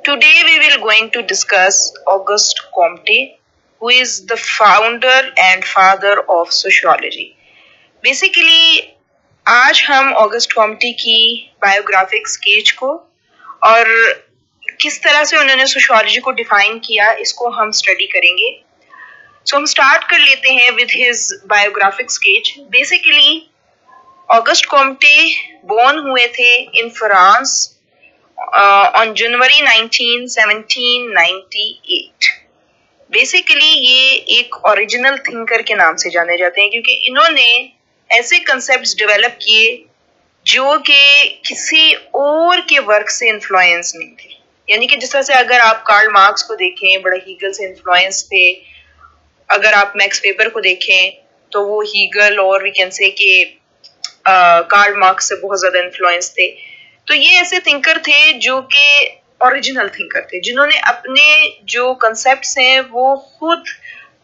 Today we will going to discuss Auguste Comte, who is the founder and father of sociology. Basically, आज हम August Comte की biographic sketch को और किस तरह से उन्होंने सोशियोलॉजी को डिफाइन किया इसको हम स्टडी करेंगे. सो हम स्टार्ट कर लेते हैं with his biographic sketch. Basically August Comte born हुए थे in France on January 19, 1798. Basically ये एक ओरिजिनल थिंकर के नाम से जाने जाते हैं क्योंकि इन्होंने ऐसे कंसेप्ट्स डेवलप किए जो कि किसी और के वर्क से इन्फ्लुएंस नहीं थे. यानी कि जिस तरह से अगर आप कार्ल मार्क्स को देखें बड़ा हीगल से इन्फ्लुएंस थे, अगर आप मैक्स वेबर को देखें तो वो हीगल और वी कैन से कि कार्ल मार्क्स से बहुत ज्यादा इन्फ्लुएंस थे. तो ये ऐसे थिंकर थे जो कि ओरिजिनल थिंकर थे जिन्होंने अपने जो कंसेप्ट्स हैं वो खुद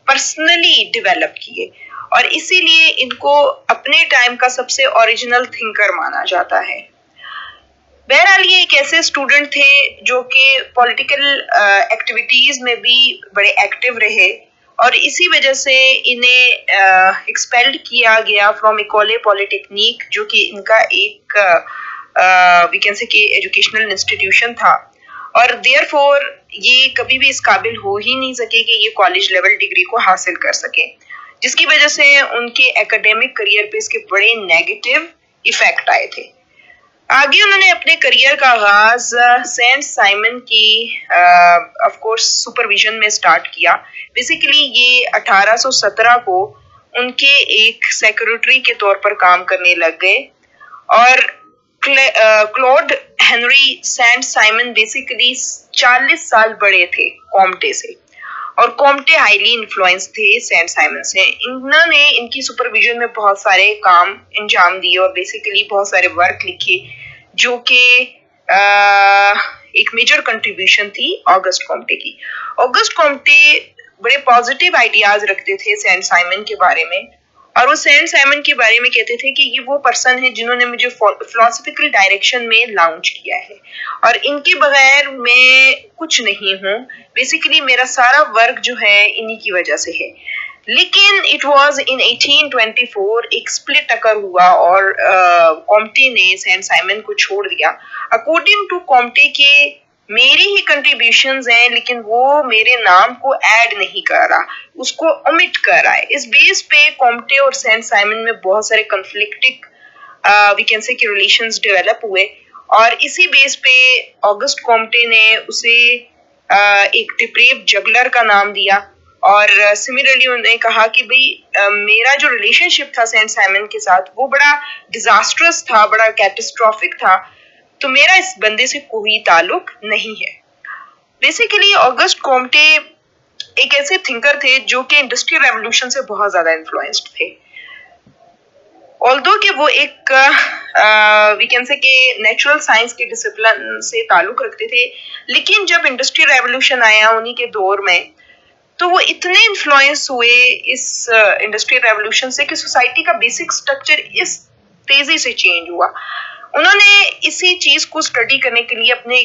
पर्सनली डेवलप किए और इसीलिए इनको अपने टाइम का सबसे ओरिजिनल थिंकर माना जाता है. बहरहाल ये एक ऐसे स्टूडेंट थे जो कि पॉलिटिकल एक्टिविटीज में भी बड़े एक्टिव रहे और इसी वजह से इन्हें एक्सपेल्ड किया गया फ्रॉम इकोले पॉलिटेक्निक जो कि इनका एक वी कैन से कि एजुकेशनल इंस्टीट्यूशन था और देयरफॉर ये कभी भी इस काबिल हो ही नहीं सके कि ये कॉलेज लेवल डिग्री को हासिल कर सके, जिसकी वजह से उनके एकेडमिक करियर पे इसके बड़े नेगेटिव इफेक्ट आए थे. आगे उन्होंने अपने करियर का आगाज सेंट साइमन की ऑफ कोर्स सुपरविजन में स्टार्ट किया. बेसिकली ये 1817 को उनके एक सेक्रेटरी के तौर पर काम करने लग गए और Claude Henri Saint Simon basically 40 साल बड़े थे कॉम्टे से और कॉम्टे हाईली इन्फ्लुएंस थे सेंट साइमन से. इन्होंने इनकी सुपरविजन में बहुत सारे काम अंजाम दिए और बेसिकली बहुत सारे वर्क लिखे जो कि एक मेजर कंट्रीब्यूशन थी ऑगस्ट कॉम्टे की. ऑगस्ट कॉम्टे बड़े पॉजिटिव आइडियाज रखते थे सेंट साइमन के बारे में और वो सेंट साइमन के बारे में कहते थे कि ये वो पर्सन है जिन्होंने मुझे फिलोसॉफिकल डायरेक्शन में लॉन्च किया है और इनके बगैर मैं कुछ नहीं हूँ. बेसिकली मेरा सारा वर्क जो है इन्हीं की वजह से है. लेकिन इट वाज इन 1824 एक स्प्लिट अकर हुआ और कॉम्टे ने सेंट साइमन को छोड़ दिया. अकॉर्डिंग टू कॉम्टे के मेरी ही कंट्रीब्यूशंस हैं लेकिन वो मेरे नाम को ऐड नहीं कर रहा, उसको ओमिट कर रहा है. इस बेस पे कॉम्टे और सेंट साइमन में बहुत सारे कॉन्फ्लिक्टिंग वी कैन से कि रिलेशंस डेवलप हुए और इसी बेस पे ऑगस्ट कॉम्टे ने उसे एक डिप्रेव जगलर का नाम दिया और सिमिलरली उन्होंने कहा कि भाई मेरा जो रिलेशनशिप था सेंट साइमन के साथ वो बड़ा डिजास्ट्रस था, बड़ा कैटास्ट्रोफिक था, तो मेरा इस बंदे से कोई ताल्लुक नहीं है. बेसिकली ऑगस्ट कॉम्टे एक ऐसे थिंकर थे जो कि इंडस्ट्रियल रेवोल्यूशन से बहुत ज्यादा इन्फ्लुएंस्ड थे. ऑल्दो कि वो एक वी कैन से कि नेचुरल साइंस के डिसिप्लिन से ताल्लुक रखते थे, लेकिन जब इंडस्ट्रियल रेवोल्यूशन आया उन्हीं के दौर में तो वो इतने इन्फ्लुएंस हुए इस इंडस्ट्रियल रेवोल्यूशन से कि सोसाइटी का बेसिक स्ट्रक्चर इस तेजी से चेंज हुआ. उन्होंने इसी चीज को स्टडी करने के लिए अपने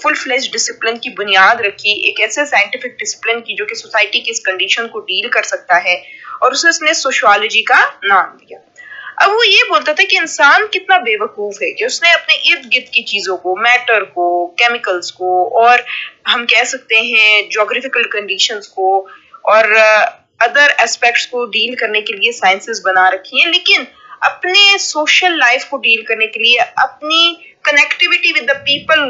फुल फ्लेज डिसिप्लिन की बुनियाद रखी, एक ऐसे साइंटिफिक डिसिप्लिन की जो कि सोसाइटी की इस कंडीशन को डील कर सकता है और उसे उसने सोशियोलॉजी का नाम दिया. अब वो ये बोलता था कि इंसान कितना बेवकूफ है कि उसने अपने इर्द गिर्द की चीजों को, मैटर को, केमिकल्स को और हम कह सकते हैं ज्योग्राफिकल कंडीशंस को और अदर एस्पेक्ट्स को डील करने के लिए साइंसेस बना रखी हैं, लेकिन अपने सोशल लाइफ को डील करने के लिए, अपनी कनेक्टिविटी विद द पीपल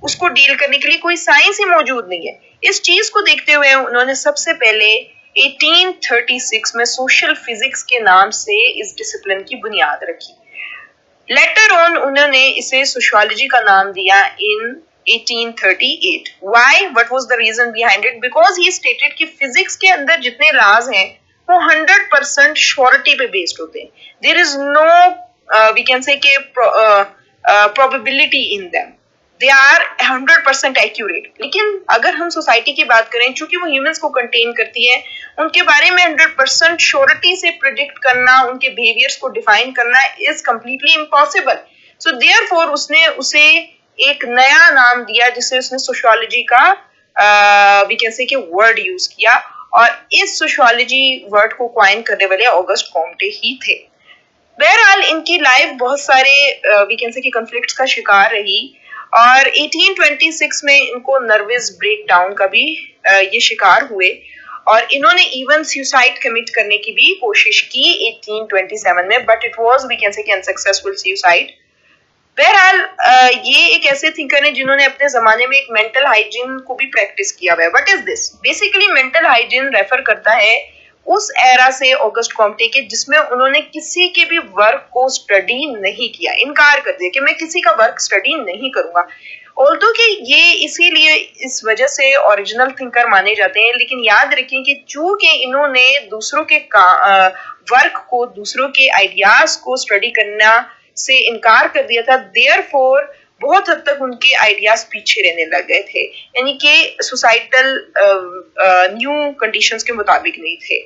उसको डील करने के लिए कोई साइंस ही मौजूद नहीं है. इस चीज को देखते हुए उन्होंने सबसे पहले 1836 में सोशल फिजिक्स के नाम से इस डिसिप्लिन की बुनियाद रखी. लेटर ऑन उन्होंने इसे सोशियोलॉजी का नाम दिया इन 1838. Why? What was the reason behind it? Because he stated कि फिजिक्स के अंदर जितने लॉज हैं वो 100% श्योरिटी पे बेस्ड होते हैं. There is no we can say कि probability in them. They are 100% accurate. लेकिन अगर हम सोसाइटी की बात करें, चूंकि वो ह्यूमंस को कंटेन करती है, उनके बारे में 100% श्योरिटी से प्रिडिक्ट करना, उनके बिहेवियर्स को डिफाइन करना is completely impossible. So therefore उसने उसे एक नया नाम दिया जिसे उसने सोशियोलॉजी का वी कैन से कि वर्ड यूज किया, और इस सोशियोलॉजी वर्ड को क्वाइन करने वाले ऑगस्ट कॉम्टे ही थे। बहरहाल इनकी लाइफ बहुत सारे वी कैन से कि कॉन्फ्लिक्ट्स का शिकार रही, और 1826 में इनको नर्वस ब्रेकडाउन का भी ये शिकार हुए, और इन्होंने इवन सुसाइड कमिट करने की भी कोशिश की 1827 में, but it was we can say कि अनसक्सेसफुल सुसाइड। बहरहाल ये एक ऐसे थिंकर हैं जिन्होंने अपने जमाने में एक मेंटल हाइजीन को भी प्रैक्टिस किया हुआ है। What is this? Basically mental hygiene refer करता है उस एरा से ऑगस्ट कॉम्टे के जिसमें उन्होंने किसी के भी वर्क को स्टडी नहीं किया, इनकार कर दिया कि मैं किसी का वर्क स्टडी नहीं करूंगा। ऑल्दो कि ये इसीलिए इस वजह से ओरिजिनल थिंकर माने जाते हैं, लेकिन याद रखें कि चूंकि इन्होंने दूसरों के वर्क को, दूसरों के आइडियाज को स्टडी करना से इनकार कर दिया था, देयरफॉर बहुत हद तक उनके आइडियाज पीछे रहने लग गए थे, यानी कि सोसाइटल न्यू कंडीशंस के मुताबिक नहीं थे।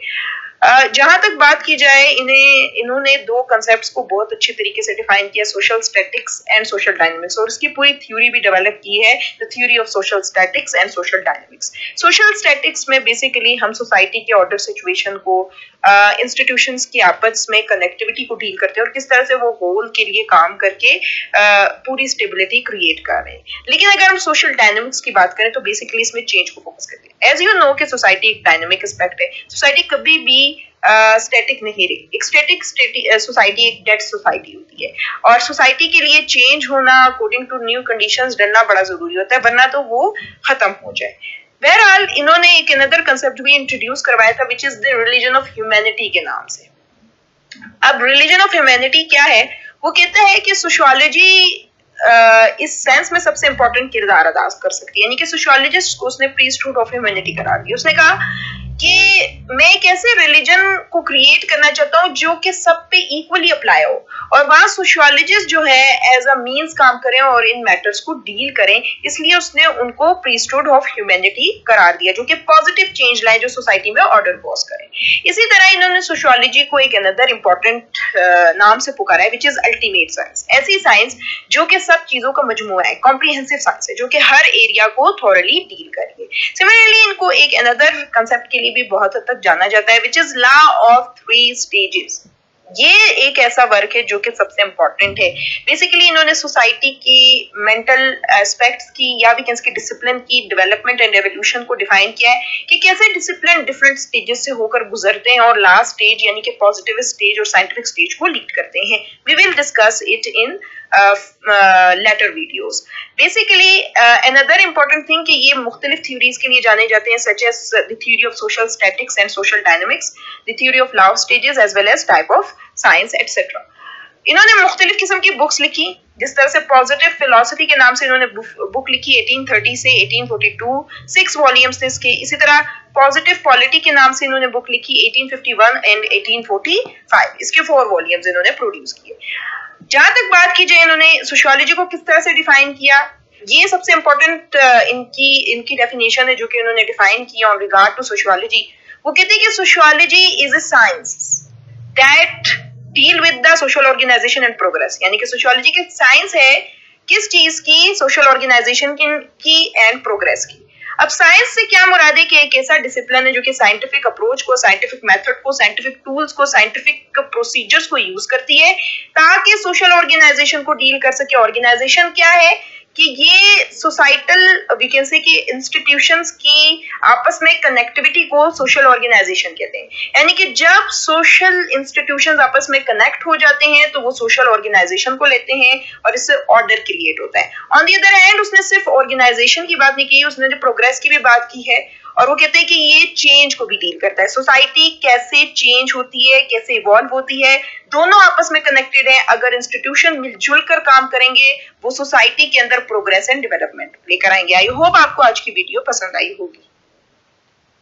जहां तक बात की जाए, इन्होंने दो कंसेप्ट्स को बहुत अच्छे तरीके से डिफाइन किया, social statics and social dynamics, और उसकी पूरी थ्योरी भी डेवलप की है, the theory of social statics and social dynamics. Social statics में बेसिकली हम सोसाइटी के ऑर्डर सिचुएशन को, इंस्टीट्यूशंस की आपस में कनेक्टिविटी को डील करते हैं और किस तरह से वो होल के लिए काम करके पूरी स्टेबिलिटी क्रिएट कर रहे हैं। लेकिन अगर हम सोशल डायनेमिक्स की बात करें तो बेसिकली इसमें चेंज को फोकस करते हैं। एज यू नो कि सोसाइटी एक डायनेमिक एस्पेक्ट है, सोसाइटी कभी भी स्टैटिक नहीं रही। एक स्टैटिक सोसाइटी एक डेड सोसाइटी होती है, और सोसाइटी के लिए चेंज होना, अकॉर्डिंग टू न्यू कंडीशंस डलना बड़ा जरूरी होता है, वरना तो वो खत्म हो जाए। बहरहाल इन्होंने एक अनदर कंसेप्ट भी इंट्रोड्यूस करवाया था, which is the religion of humanity के नाम से। अब रिलीजन ऑफ ह्यूमैनिटी क्या है? वो कहता है कि सोशियोलॉजी इस सेंस में सबसे इंपॉर्टेंट किरदार अदा कर सकती है, यानी कि सोशियोलॉजिस्ट को उसने प्रीस्टहुड ऑफ ह्यूमैनिटी करार दिया। उसने कहा कि मैं एक ऐसे रिलीजन को क्रिएट करना चाहता हूं जो कि सब पे इक्वली अप्लाई हो, और वहां सोशियोलॉजिस्ट जो है एज अ मींस काम करें और इन मैटर्स को डील करें, इसलिए उसने उनको प्रीस्टहुड ऑफ ह्यूमैनिटी करार दिया, जो कि पॉजिटिव चेंज लाए, जो सोसाइटी में ऑर्डर कॉज करें। इसी तरह इन्होंने सोशियोलॉजी को एक अनदर इंपॉर्टेंट नाम से पुकारा है, विच इज अल्टीमेट साइंस। ऐसी साइंस जो कि सब चीजों का मजमुआ है, कॉम्प्रिहेंसिव साइंस है, जो कि हर एरिया को थॉरली डील करेगी। सिमिलरली इनको एक अनदर कंसेप्ट के लिए भी बहुत हद तक जाना जाता है, which is law of 3 stages. ये एक ऐसा वर्क है जो कि सबसे इंपॉर्टेंट है। बेसिकली इन्होंने सोसाइटी की मेंटल एस्पेक्ट्स की, या भी कैन डिसिप्लिन की डेवलपमेंट एंड एवोल्यूशन को डिफाइन किया है कि कैसे डिसिप्लिन डिफरेंट स्टेजेस से होकर गुजरते हैं और लास्ट स्टेज यानी कि पॉजिटिव स्टेज और साइंटिफिक स्टेज को लीड करते हैं। We will discuss it in later videos. Basically, another important thing कि ये मुख्तलिफ theories के लिए जाने जाते हैं, such as the theory of social statics and social dynamics, the theory of law of stages as well as type of science, etc. इन्होंने मुख्तलिफ किस्म की बुक्स लिखी, जिस तरह से पॉजिटिव फिलोसफी के नाम से इन्होंने बुक लिखी 1830 से 1842, 6 वॉल्यूम्स थे इसके। इसी तरह पॉजिटिव पॉलिटी के नाम से इन्होंने बुक लिखी 1851 एंड 1845, इसके 4 वॉल्यूम्स इन्होंने प्रोड्यूस किए। जहां तक बात की जाए इन्होंने सोशियोलॉजी को किस तरह से डिफाइन किया, ये सबसे इंपॉर्टेंट इनकी डेफिनेशन है जो कि उन्होंने डिफाइन किया ऑन रिगार्ड टू सोशियोलॉजी। वो कहते हैं कि sociology is a science that deal with the social organisation and progress, यानी कि सोशियोलॉजी की साइंस है किस चीज की? सोशल ऑर्गेनाइजेशन की एंड प्रोग्रेस की। अब साइंस से क्या मुराद है कि एक ऐसा डिसिप्लिन है जो कि साइंटिफिक अप्रोच को, साइंटिफिक मेथड को, साइंटिफिक टूल्स को, साइंटिफिक प्रोसीजर्स को यूज करती है ताकि सोशल ऑर्गेनाइजेशन को डील कर सके। ऑर्गेनाइजेशन क्या है कि ये सोसाइटल वी कैन से कि इंस्टीट्यूशंस की आपस में कनेक्टिविटी को सोशल ऑर्गेनाइजेशन कहते हैं, यानी कि जब सोशल इंस्टीट्यूशंस आपस में कनेक्ट हो जाते हैं तो वो सोशल ऑर्गेनाइजेशन को लेते हैं और इससे ऑर्डर क्रिएट होता है। ऑन द अदर हैंड उसने सिर्फ ऑर्गेनाइजेशन की बात नहीं की, उसने जो प्रोग्रेस की भी बात की है, और वो कहते हैं कि ये चेंज को भी डील करता है। सोसाइटी कैसे चेंज होती है, कैसे इवॉल्व होती है, दोनों आपस में कनेक्टेड है। अगर इंस्टीट्यूशन मिलजुल कर काम करेंगे वो सोसाइटी के अंदर प्रोग्रेस एंड डेवलपमेंट लेकर आएंगे। आई होप आपको आज की वीडियो पसंद आई होगी।